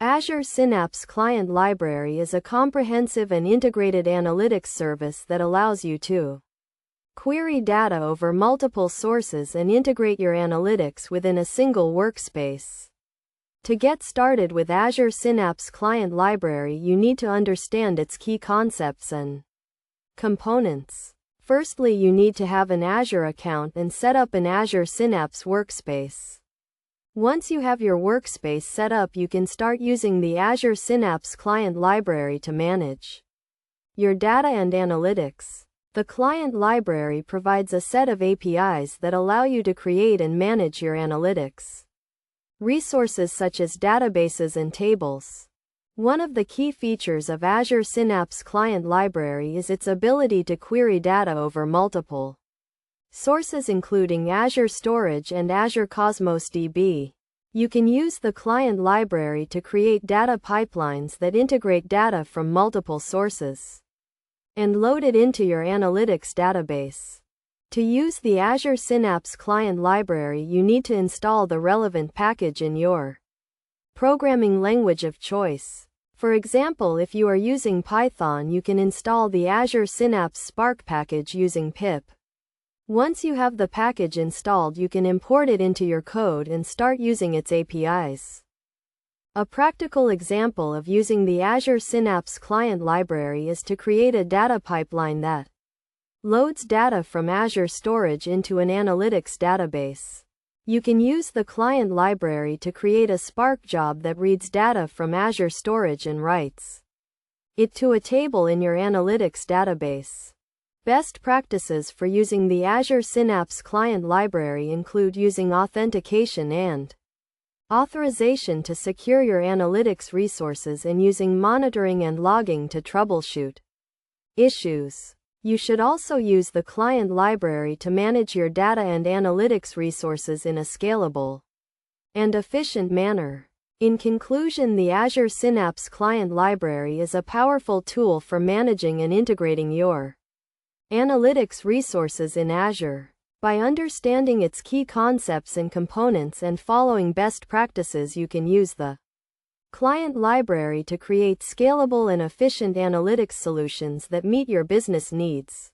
Azure Synapse Client Library is a comprehensive and integrated analytics service that allows you to query data over multiple sources and integrate your analytics within a single workspace. To get started with Azure Synapse Client Library, you need to understand its key concepts and components. Firstly, you need to have an Azure account and set up an Azure Synapse workspace. Once you have your workspace set up, you can start using the Azure Synapse Client Library to manage your data and analytics. The client library provides a set of APIs that allow you to create and manage your analytics resources such as databases and tables. One of the key features of Azure Synapse Client Library is its ability to query data over multiple sources, including Azure Storage and Azure Cosmos DB. You can use the client library to create data pipelines that integrate data from multiple sources and load it into your analytics database. To use the Azure Synapse Client Library, you need to install the relevant package in your programming language of choice. For example, if you are using Python, you can install the Azure Synapse Spark package using pip. Once you have the package installed, you can import it into your code and start using its APIs. A practical example of using the Azure Synapse Client Library is to create a data pipeline that loads data from Azure Storage into an analytics database. You can use the client library to create a Spark job that reads data from Azure Storage and writes it to a table in your analytics database. Best practices for using the Azure Synapse Client Library include using authentication and authorization to secure your analytics resources and using monitoring and logging to troubleshoot issues. You should also use the client library to manage your data and analytics resources in a scalable and efficient manner. In conclusion, the Azure Synapse Client Library is a powerful tool for managing and integrating your analytics resources in Azure. By understanding its key concepts and components and following best practices, you can use the client library to create scalable and efficient analytics solutions that meet your business needs.